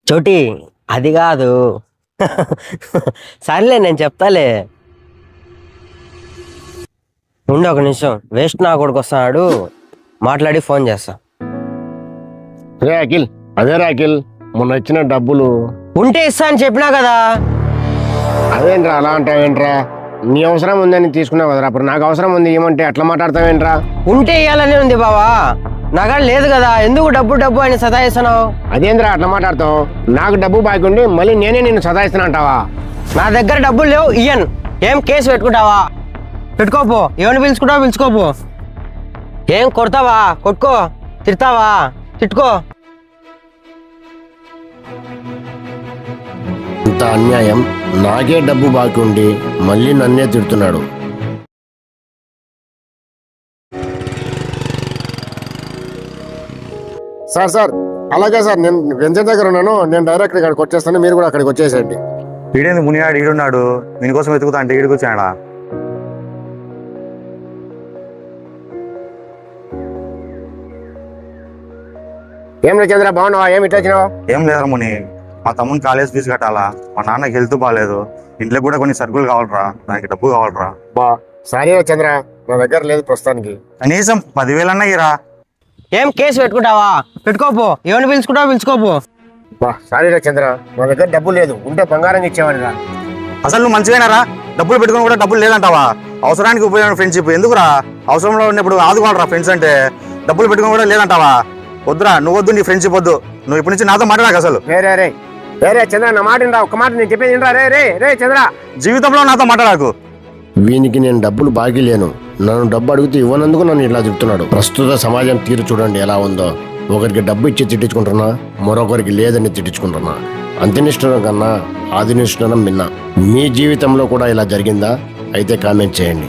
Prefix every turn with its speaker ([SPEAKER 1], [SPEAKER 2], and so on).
[SPEAKER 1] చోటి అది కాదు. సర్లే నేను చెప్తాలే. ఉండు ఒక నిమిషం, వేస్ట్ నా కొడుకు వస్తున్నాడు, మాట్లాడి ఫోన్ చేస్తా.
[SPEAKER 2] రే అఖిల్, అదే రా అఖిల్, మొన్న ఇచ్చిన డబ్బులు
[SPEAKER 1] ఉంటే ఇస్తా అని చెప్పినా కదా.
[SPEAKER 2] అదేంట్రా అలా అంటావేంట్రా? నీ అవసరం ఉందని తీసుకున్నావు కదరా, అప్పుడు నాకు అవసరం ఉంది ఏమంటే అట్లా మాట్లాడతావేంట్రా?
[SPEAKER 1] ఉంటే ఇవ్వాలని ఉంది బావా, నగ లేదు కదా, ఎందుకు డబ్బు డబ్బు అని సతాయిస్తున్నావు?
[SPEAKER 2] అదేంద్రా అట్లా మాట్లాడతావు? నాకు డబ్బు బాకీ ఉండి మళ్ళీ నేనే నిన్ను సదాయిస్తున్నా అంటావా?
[SPEAKER 1] నా దగ్గర డబ్బులు లేవు, ఇయ్యన్. ఏం కేసు పెట్టుకుంటావా? పెట్టుకోపో, ఎవరిని పిలుచుకుంటావా పిలుచుకోపో. ఏం కొడతావా? కొట్టుకో. తిడతావా? తిట్టుకో.
[SPEAKER 2] ఇంత అన్యాయం, నాకే డబ్బు బాకీ ఉండి మళ్ళీ నన్నే తిడుతున్నాడు. సార్ సార్ అలాగే సార్, నేను వెంజర్ దగ్గర ఉన్నాను, నేను డైరెక్ట్ ఇక్కడికి వచ్చేస్తాను, మీరు కూడా అక్కడికి వచ్చేసేయండి.
[SPEAKER 3] ఈడేంది మునియాడు ఈడున్నాడు, దీనికోసం వెతుకుతా అంటే ఈడికి వచ్చాడా?
[SPEAKER 2] ఏం లేదు చంద్ర, బాగున్నావా? ఏమి ఇట్లా వచ్చినావు?
[SPEAKER 3] ఏం లేదరా ముని, మా తమ్ముని కాలేజ్ ఫీజు కట్టాలా, మా నాన్నకి హెల్త్ బాగాలేదు, ఇంట్లో కూడా కొన్ని సరుకులు కావాలరా, దానికి డబ్బు కావాలరా.
[SPEAKER 2] సారీ చంద్ర, నా దగ్గర లేదు ప్రస్తుతానికి.
[SPEAKER 3] కనీసం 10,000 అన్నా ఇరా.
[SPEAKER 1] ఏం కేసు పెట్టుకుంటావా? పెట్టుకోపో, ఎవరిని పిలుచుకుంటావా పిలుచుకోపో.
[SPEAKER 2] సారీ చంద్ర, నా దగ్గర డబ్బు లేదు, ఉంటే బంగారం ఇచ్చేవాడిని రా.
[SPEAKER 3] అసలు నువ్వు మంచిగానేరా, డబ్బులు పెట్టుకుని కూడా డబ్బులు లేదంటావా? అవసరానికి ఉపయోగం ఫ్రెండ్షిప్ ఎందుకురా? అవసరంలో ఉన్నప్పుడు ఆదుకోవాలరా ఫ్రెండ్స్ అంటే, డబ్బులు పెట్టుకుని కూడా లేదంటావా? వద్దురా, నువ్వు వద్దు, నీ ఫ్రెండ్షిప్ వద్దు, నువ్వు ఇప్పటి నుంచి నాతో మాట్లాడాక అసలు.
[SPEAKER 2] రే చంద్ర, నా మాట ఒక్క మాట నేను చెప్పేది రా. రే చంద్ర,
[SPEAKER 3] జీవితంలో నాతో మాట్లాడాకు.
[SPEAKER 2] వీనికి నేను డబ్బులు బాకీ లేను, నన్ను డబ్బు అడిగితే ఇవ్వనందుకు నన్ను ఇలా చెప్తున్నాడు. ప్రస్తుత సమాజం తీరు చూడండి ఎలా ఉందో. ఒకరికి డబ్బు ఇచ్చి తిట్టించుకుంటున్నా, మరొకరికి లేదని తిట్టించుకుంటున్నా. అంత్యనిష్ఠురం కన్నా ఆదినిష్ఠురం మిన్న. మీ జీవితంలో కూడా ఇలా జరిగిందా? అయితే కామెంట్ చేయండి.